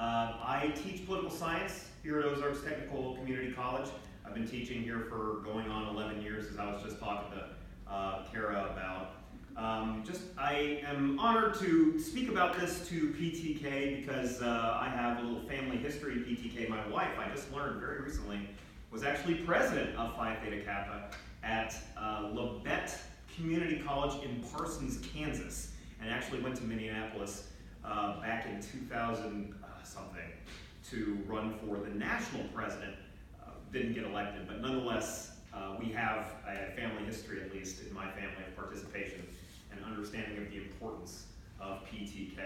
I teach political science here at Ozarks Technical Community College. I've been teaching here for going on 11 years, as I was just talking to Kara about. I am honored to speak about this to PTK because I have a little family history. PTK, my wife, I just learned very recently, was actually president of Phi Theta Kappa at Labette Community College in Parsons, Kansas, and actually went to Minneapolis back in 2000 something to run for the national president. Didn't get elected, but nonetheless, we have a family history, at least in my family, of participation and understanding of the importance of PTK.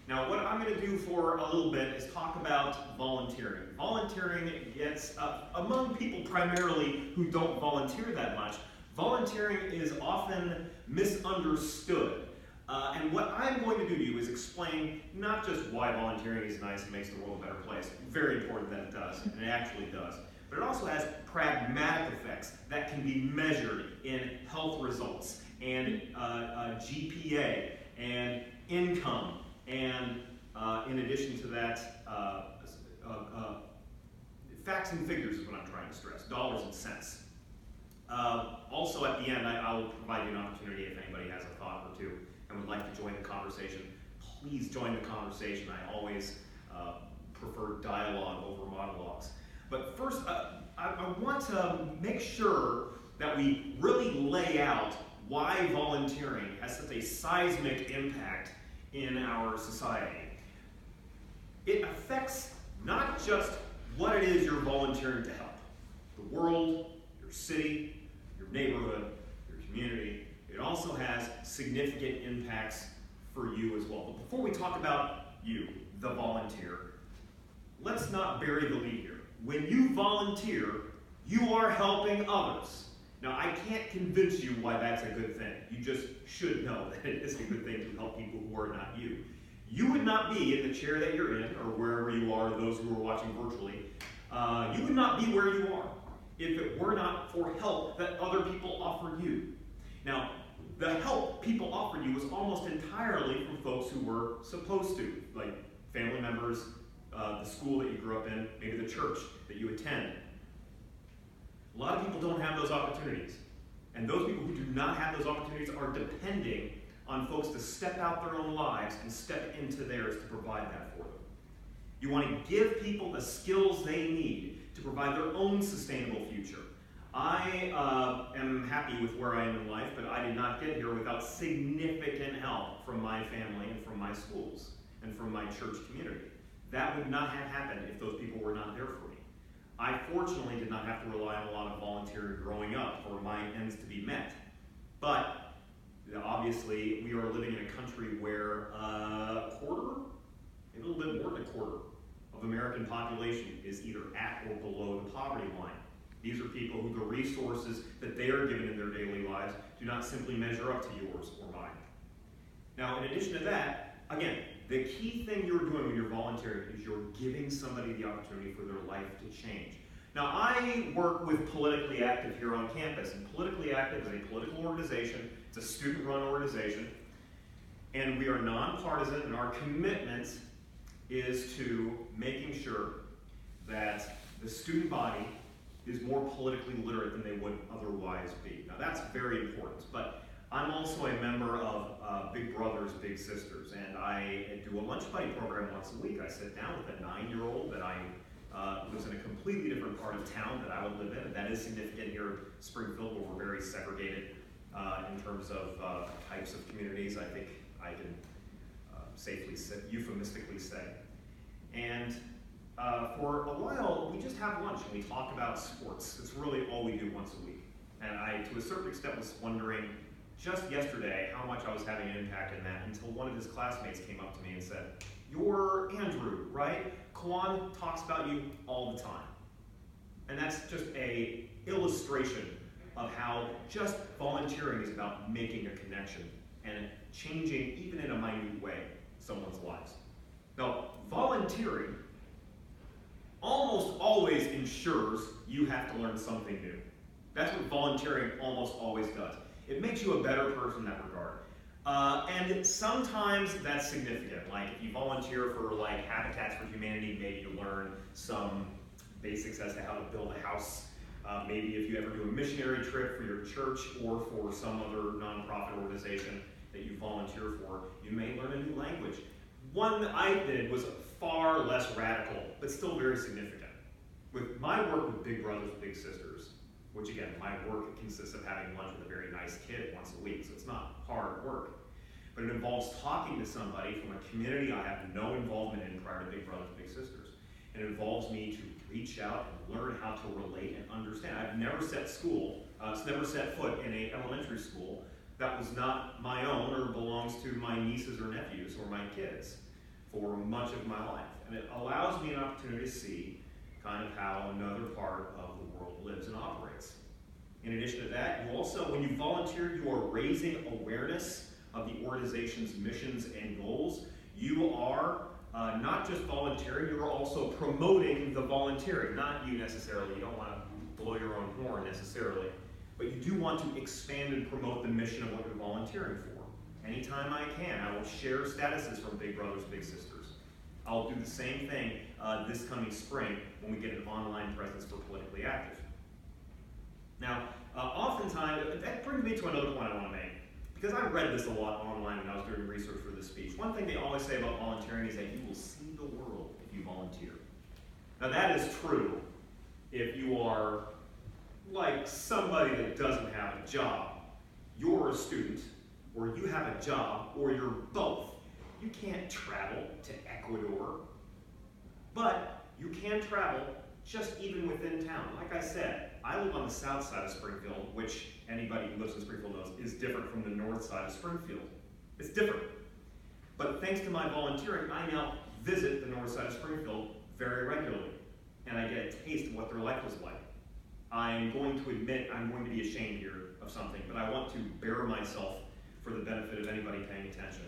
Now, what I'm going to do for a little bit is talk about volunteering. Volunteering gets, among people primarily who don't volunteer that much, volunteering is often misunderstood. And what I'm going to do to you is explain not just why volunteering is nice and makes the world a better place, very important that it does, and it actually does, but it also has pragmatic effects that can be measured in health results and GPA and income, and in addition to that, facts and figures is what I'm trying to stress, dollars and cents. Also at the end, I will provide you an opportunity if anybody has a thought or two and would like to join the conversation. Please join the conversation. I always prefer dialogue over monologues. But first, I want to make sure that we really lay out why volunteering has such a seismic impact in our society. It affects not just what it is you're volunteering to help, the world, your city, your neighborhood, your community. It also has significant impacts for you as well. But before we talk about you, the volunteer, let's not bury the lead here. When you volunteer, you are helping others. Now, I can't convince you why that's a good thing. You just should know that it is a good thing to help people who are not you. You would not be in the chair that you're in, or wherever you are, those who are watching virtually, you would not be where you are if it were not for help that other people offered you. Now, the help people offered you was almost entirely from folks who were supposed to, like family members, the school that you grew up in, maybe the church that you attend. A lot of people don't have those opportunities. And those people who do not have those opportunities are depending on folks to step out their own lives and step into theirs to provide that for them. You want to give people the skills they need to provide their own sustainable future. I am happy with where I am in life, but I did not get here without significant help from my family and from my schools and from my church community. That would not have happened if those people were not there for me. I fortunately did not have to rely on a lot of volunteering growing up for my ends to be met. But obviously, we are living in a country where a quarter, maybe a little bit more than a quarter, of American population is either at or below the poverty line. These are people who the resources that they are given in their daily lives do not simply measure up to yours or mine. Now, in addition to that, again, the key thing you're doing when you're volunteering is you're giving somebody the opportunity for their life to change. Now, I work with Politically Active here on campus, and Politically Active is a political organization. It's a student-run organization, and we are nonpartisan, and our commitment is to making sure that the student body is more politically literate than they would otherwise be. Now, that's very important, but I'm also a member of Big Brothers Big Sisters, and I do a lunch buddy program once a week. I sit down with a 9-year-old that lives in a completely different part of town that I would live in, and that is significant here in Springfield, where we're very segregated in terms of types of communities, I think I can euphemistically say. And for a while, we just have lunch and we talk about sports. It's really all we do once a week. And I, to a certain extent, was wondering just yesterday how much I was having an impact in that until one of his classmates came up to me and said, "You're Andrew, right? Kwan talks about you all the time." And that's just an illustration of how just volunteering is about making a connection and changing, even in a minute way, someone's lives. Now, volunteering almost always ensures you have to learn something new. That's what volunteering almost always does. It makes you a better person in that regard. And sometimes that's significant. Like if you volunteer for like Habitats for Humanity, maybe you learn some basics as to how to build a house. Maybe if you ever do a missionary trip for your church or for some other nonprofit organization that you volunteer for, you may learn a new language. One that I did was far less radical, but still very significant. With my work with Big Brothers Big Sisters, which again, my work consists of having lunch with a very nice kid once a week, so it's not hard work. But it involves talking to somebody from a community I have no involvement in prior to Big Brothers Big Sisters. It involves me to reach out and learn how to relate and understand. I've never set foot in an elementary school that was not my own or belongs to my nieces or nephews or my kids for much of my life. And it allows me an opportunity to see kind of how another part of the world lives and operates. In addition to that, you also, when you volunteer, you are raising awareness of the organization's missions and goals. You are not just volunteering, you're also promoting the volunteering. Not you necessarily, you don't want to blow your own horn necessarily, but you do want to expand and promote the mission of what you're volunteering for. Anytime I can, I will share statuses from Big Brothers Big Sisters. I'll do the same thing this coming spring when we get an online presence for Politically Active. Now, oftentimes, that brings me to another point I want to make. Because I read this a lot online when I was doing research for this speech. One thing they always say about volunteering is that you will see the world if you volunteer. Now that is true if you are like somebody that doesn't have a job. You're a student, or you have a job, or you're both. You can't travel to Ecuador, but you can travel just even within town. Like I said, I live on the south side of Springfield, which anybody who lives in Springfield knows is different from the north side of Springfield. It's different. But thanks to my volunteering, I now visit the north side of Springfield very regularly, and I get a taste of what their life was like. I'm going to admit I'm going to be ashamed here of something, but I want to bear myself for the benefit of anybody paying attention.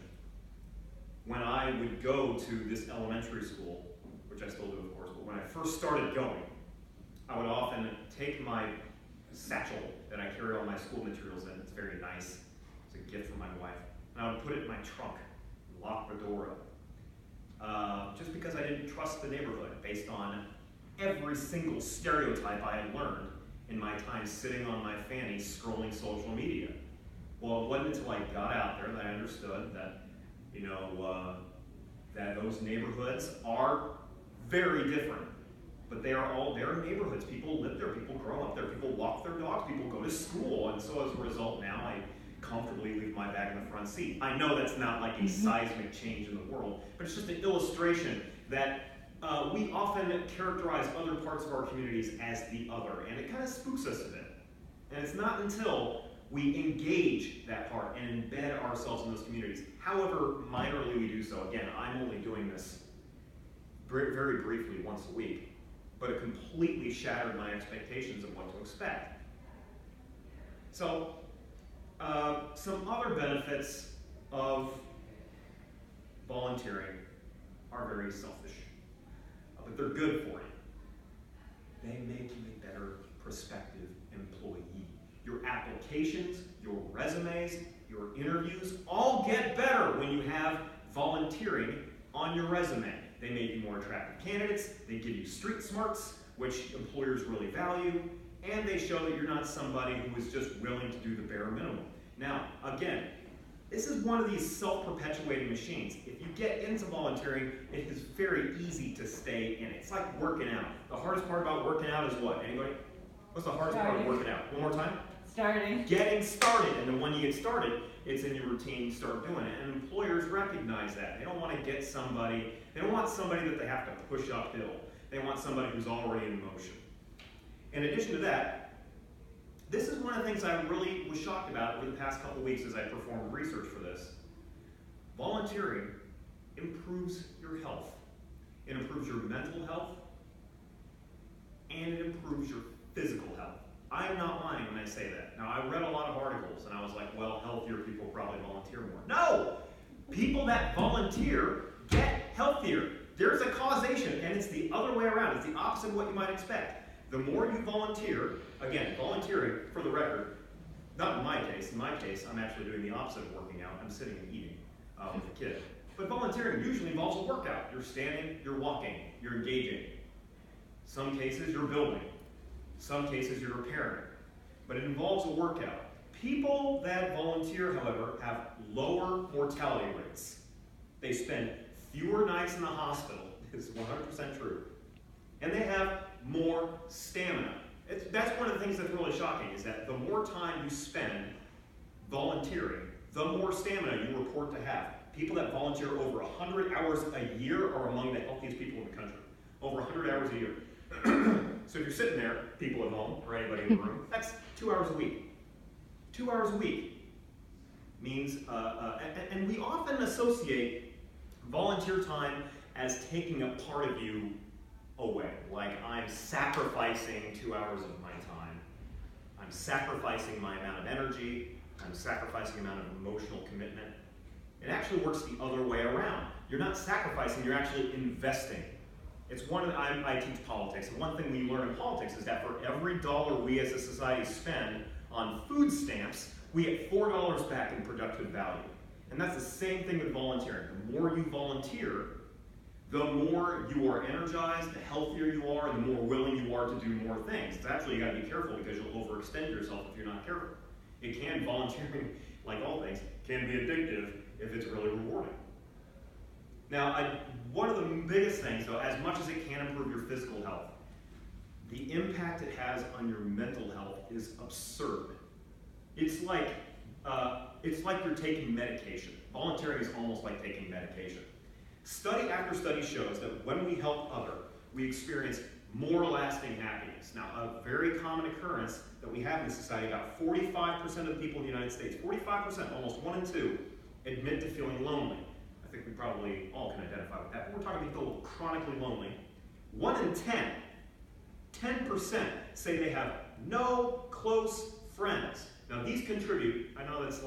When I would go to this elementary school, which I still do of course, but when I first started going, I would often take my satchel that I carry all my school materials in. It's very nice. It's a gift from my wife. And I would put it in my trunk and lock the door up. Just because I didn't trust the neighborhood based on every single stereotype I had learned in my time sitting on my fanny scrolling social media. Well, it wasn't until I got out there that I understood that, that those neighborhoods are very different. But they're neighborhoods. People live there, people grow up there, people walk their dogs, people go to school, and so as a result now I comfortably leave my bag in the front seat. I know that's not like a seismic change in the world, but it's just an illustration that we often characterize other parts of our communities as the other, and it kind of spooks us a bit. And it's not until we engage that part and embed ourselves in those communities, however minorly we do so. Again, I'm only doing this very briefly once a week, but it completely shattered my expectations of what to expect. So, some other benefits of volunteering are very selfish, but they're good for you. They make you a better prospective employee. Your applications, your resumes, your interviews all get better when you have volunteering on your resume. They make you more attractive candidates, they give you street smarts, which employers really value, and they show that you're not somebody who is just willing to do the bare minimum. Now, again, this is one of these self-perpetuating machines. If you get into volunteering, it is very easy to stay in it. It's like working out. The hardest part about working out is what? Anybody? What's the hardest part of working out? One more time? Starting. Getting started. And then when you get started, it's in your routine, you start doing it. And employers recognize that. They don't want to get somebody, they don't want somebody that they have to push uphill. They want somebody who's already in motion. In addition to that, this is one of the things I really was shocked about over the past couple weeks as I performed research for this. Volunteering improves your health. It improves your mental health, and it improves your physical health. I am not lying when I say that. Now, I read a lot of articles, and I was like, well, healthier people probably volunteer more. No! People that volunteer get healthier. There's a causation, and it's the other way around. It's the opposite of what you might expect. The more you volunteer, again, volunteering, for the record, Not in my case. In my case, I'm actually doing the opposite of working out. I'm sitting and eating with a kid. But volunteering usually involves a workout. You're standing, you're walking, you're engaging. Some cases you're building. Some cases you're repairing. But it involves a workout. People that volunteer, however, have lower mortality rates. They spend fewer nights in the hospital. This is 100% true. And they have more stamina. That's one of the things that's really shocking, is that the more time you spend volunteering, the more stamina you report to have. People that volunteer over 100 hours a year are among the healthiest people in the country. Over 100 hours a year. So if you're sitting there, people at home, or anybody in the room, that's 2 hours a week. 2 hours a week means, and we often associate volunteer time as taking a part of you away. Like, I'm sacrificing 2 hours of my time. I'm sacrificing my amount of energy. I'm sacrificing the amount of emotional commitment. It actually works the other way around. You're not sacrificing, you're actually investing. It's I teach politics, and one thing we learn in politics is that for every dollar we as a society spend on food stamps, we get $4 back in productive value. And that's the same thing with volunteering. The more you volunteer, the more you are energized, the healthier you are, and the more willing you are to do more things. It's actually, you gotta be careful because you'll overextend yourself if you're not careful. Volunteering, like all things, can be addictive if it's really rewarding. Now, one of the biggest things, though, as much as it can improve your physical health, the impact it has on your mental health is absurd. It's like you're taking medication. Volunteering is almost like taking medication. Study after study shows that when we help others, we experience more lasting happiness. Now, a very common occurrence that we have in society, about 45% of the people in the United States, 45%, almost 1 in 2, admit to feeling lonely. I think we probably all can identify with that, but we're talking about people chronically lonely. 1 in 10% say they have no close friends. Now, these contribute, I know that's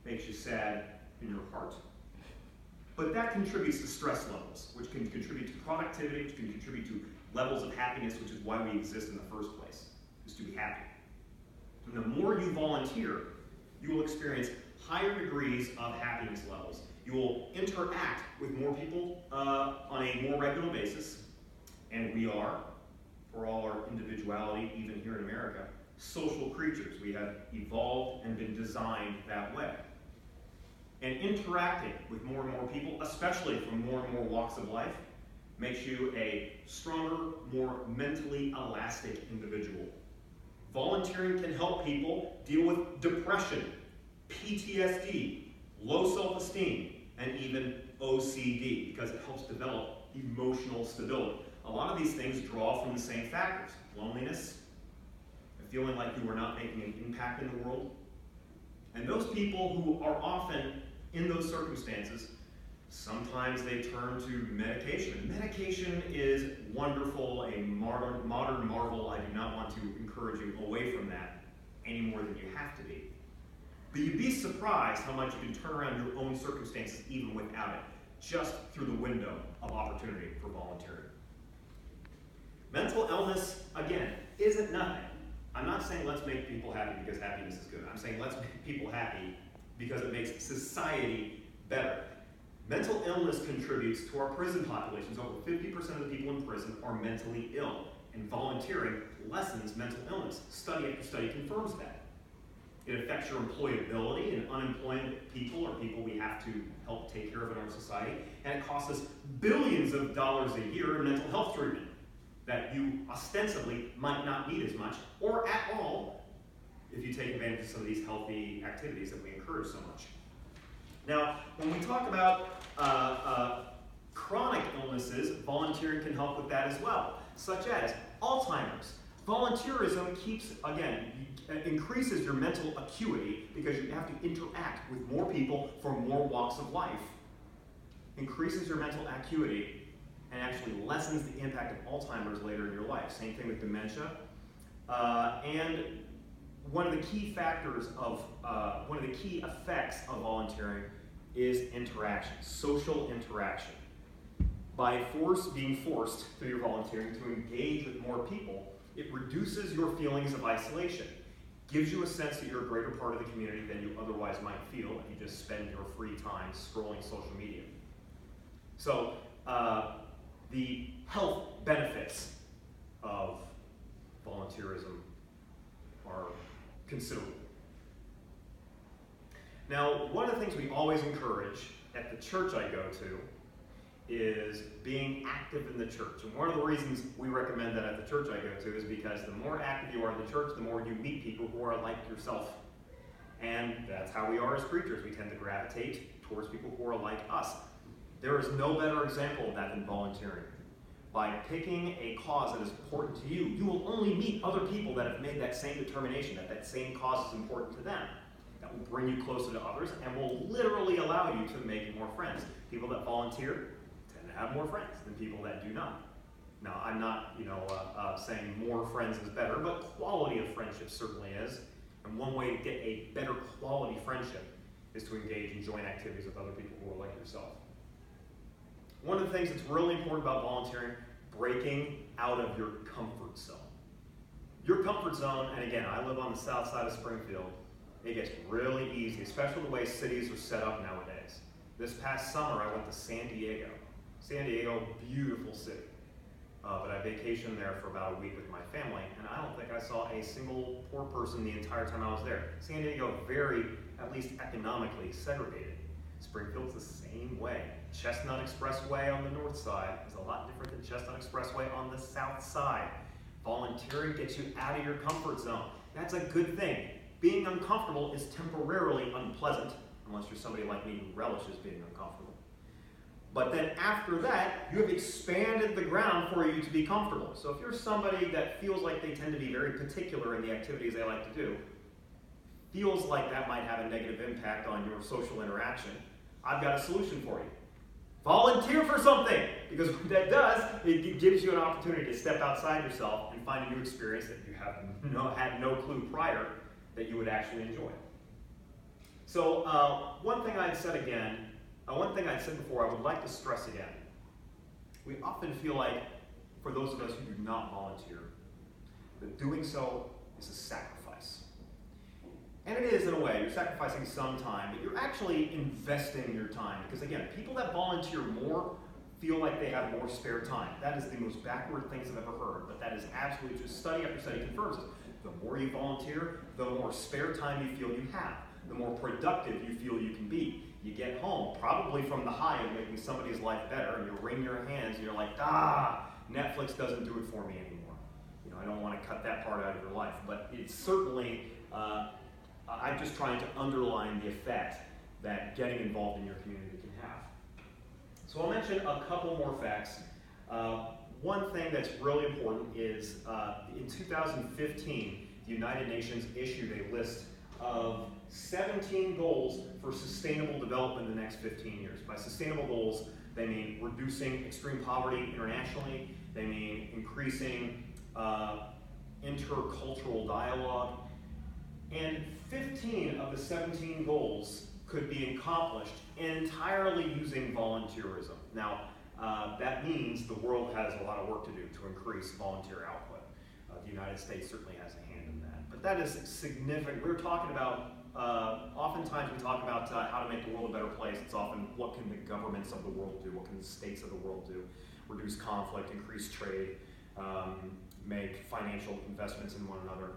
makes you sad in your heart, but that contributes to stress levels, which can contribute to productivity, which can contribute to levels of happiness, which is why we exist in the first place, is to be happy. And the more you volunteer, you will experience higher degrees of happiness levels. You will interact with more people on a more regular basis, and we are, for all our individuality, even here in America, social creatures. We have evolved and been designed that way. And interacting with more and more people, especially from more and more walks of life, makes you a stronger, more mentally elastic individual. Volunteering can help people deal with depression, PTSD, low self-esteem, and even OCD, because it helps develop emotional stability. A lot of these things draw from the same factors: loneliness, feeling like you are not making an impact in the world. And those people who are often in those circumstances, sometimes they turn to medication. Medication is wonderful, a modern marvel. I do not want to encourage you away from that any more than you have to be. But you'd be surprised how much you can turn around your own circumstances even without it, just through the window of opportunity for volunteering. Mental illness, again, isn't nothing. I'm not saying let's make people happy because happiness is good. I'm saying let's make people happy because it makes society better. Mental illness contributes to our prison populations. Over 50% of the people in prison are mentally ill, and volunteering lessens mental illness. Study after study confirms that. It affects your employability, and unemployed people are people we have to help take care of in our society, and it costs us billions of dollars a year in mental health treatment that you ostensibly might not need as much, or at all, if you take advantage of some of these healthy activities that we encourage so much. Now, when we talk about chronic illnesses, volunteering can help with that as well, such as Alzheimer's. Volunteerism increases your mental acuity because you have to interact with more people from more walks of life, increases your mental acuity, and actually lessens the impact of Alzheimer's later in your life. Same thing with dementia. And one of the key factors of, one of the key effects of volunteering is interaction, social interaction. By being forced through your volunteering to engage with more people, it reduces your feelings of isolation. gives you a sense that you're a greater part of the community than you otherwise might feel if you just spend your free time scrolling social media. So the health benefits of volunteerism are considerable. Now, one of the things we always encourage at the church I go to is being active in the church. And one of the reasons we recommend that at the church I go to is because the more active you are in the church, the more you meet people who are like yourself. And that's how we are as preachers. We tend to gravitate towards people who are like us. There is no better example of that than volunteering. By picking a cause that is important to you, you will only meet other people that have made that same determination, that that same cause is important to them. That will bring you closer to others and will literally allow you to make more friends. People that volunteer tend to have more friends than people that do not. Now, I'm not, saying more friends is better, but quality of friendship certainly is. And one way to get a better quality friendship is to engage in joint activities with other people who are like yourself. One of the things that's really important about volunteering, breaking out of your comfort zone. Your comfort zone, and again, I live on the south side of Springfield, it gets really easy, especially the way cities are set up nowadays. This past summer, I went to San Diego. San Diego, beautiful city. But I vacationed there for about a week with my family, and I don't think I saw a single poor person the entire time I was there. San Diego, very, at least economically, segregated. Springfield's the same way. Chestnut Expressway on the north side is a lot different than Chestnut Expressway on the south side. Volunteering gets you out of your comfort zone. That's a good thing. Being uncomfortable is temporarily unpleasant, unless you're somebody like me who relishes being uncomfortable. But then after that, you have expanded the ground for you to be comfortable. So if you're somebody that feels like they tend to be very particular in the activities they like to do, feels like that might have a negative impact on your social interaction, I've got a solution for you. Volunteer for something, because what that does, it gives you an opportunity to step outside yourself and find a new experience that you had no clue prior that you would actually enjoy. So one thing I'd said before, I would like to stress again. We often feel like, for those of us who do not volunteer, that doing so is a sacrifice. And it is in a way. You're sacrificing some time, but you're actually investing your time. Because again, people that volunteer more feel like they have more spare time. That is the most backward things I've ever heard, but that is absolutely true. Study after study confirms it. The more you volunteer, the more spare time you feel you have. The more productive you feel you can be. You get home, probably from the high of making somebody's life better, and you wring your hands and you're like, Netflix doesn't do it for me anymore. I don't want to cut that part out of your life, but it's certainly, I'm just trying to underline the effect that getting involved in your community can have. So I'll mention a couple more facts. One thing that's really important is in 2015, the United Nations issued a list of 17 goals for sustainable development in the next 15 years. By sustainable goals, they mean reducing extreme poverty internationally, they mean increasing intercultural dialogue, and 15 of the 17 goals could be accomplished entirely using volunteerism. Now, that means the world has a lot of work to do to increase volunteer output. The United States certainly has a hand in that. But that is significant. We're talking about, oftentimes we talk about how to make the world a better place. It's often what can the governments of the world do, what can the states of the world do, reduce conflict, increase trade, make financial investments in one another.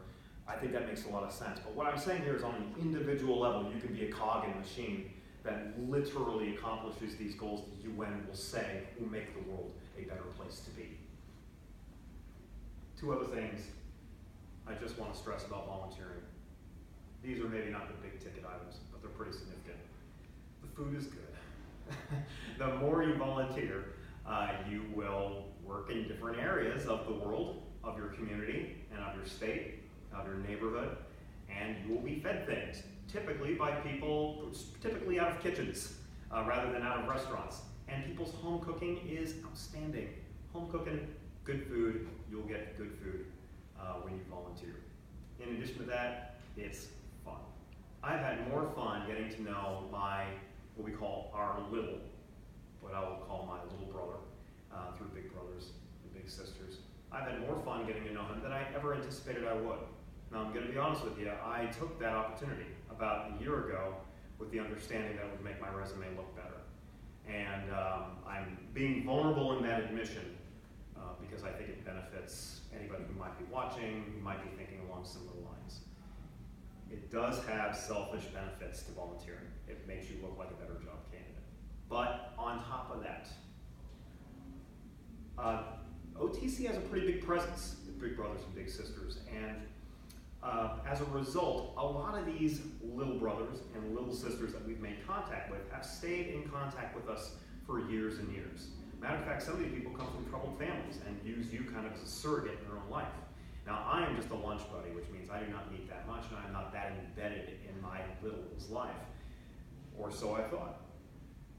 I think that makes a lot of sense. But what I'm saying here is on an individual level, you can be a cog in a machine that literally accomplishes these goals the UN will say will make the world a better place to be. Two other things I just want to stress about volunteering. These are maybe not the big ticket items, but they're pretty significant. The food is good. The more you volunteer, you will work in different areas of the world, of your community, and of your state, of your neighborhood, and you will be fed things, typically by people, typically out of kitchens, rather than out of restaurants. And people's home cooking is outstanding. Home cooking, good food, you'll get good food when you volunteer. In addition to that, it's fun. I've had more fun getting to know what we call our little, what I will call my little brother, through big brothers and big sisters. I've had more fun getting to know him than I ever anticipated I would. Now, I'm going to be honest with you, I took that opportunity about a year ago with the understanding that it would make my resume look better. And I'm being vulnerable in that admission because I think it benefits anybody who might be watching, who might be thinking along similar lines. It does have selfish benefits to volunteering. It makes you look like a better job candidate. But on top of that, OTC has a pretty big presence, big brothers and big sisters, and as a result, a lot of these little brothers and little sisters that we've made contact with have stayed in contact with us for years and years. Matter of fact, some of these people come from troubled families and use you kind of as a surrogate in their own life. Now, I am just a lunch buddy, which means I do not meet that much, and I'm not that embedded in my little's life, or so I thought.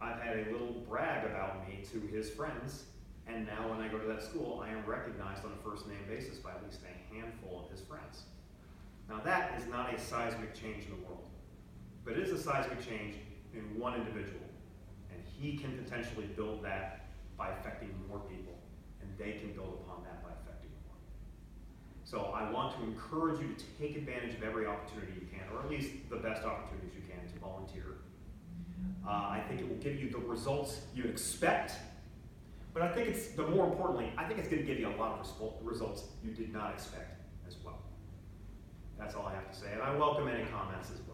I've had a little brag about me to his friends, and now when I go to that school, I am recognized on a first-name basis by at least a handful of his friends. Now that is not a seismic change in the world, but it is a seismic change in one individual, and he can potentially build that by affecting more people, and they can build upon that by affecting more. So I want to encourage you to take advantage of every opportunity you can, or at least the best opportunities you can to volunteer. I think it will give you the results you expect, but I think more importantly, I think it's going to give you a lot of results you did not expect as well. That's all I have to say, and I welcome any comments as well.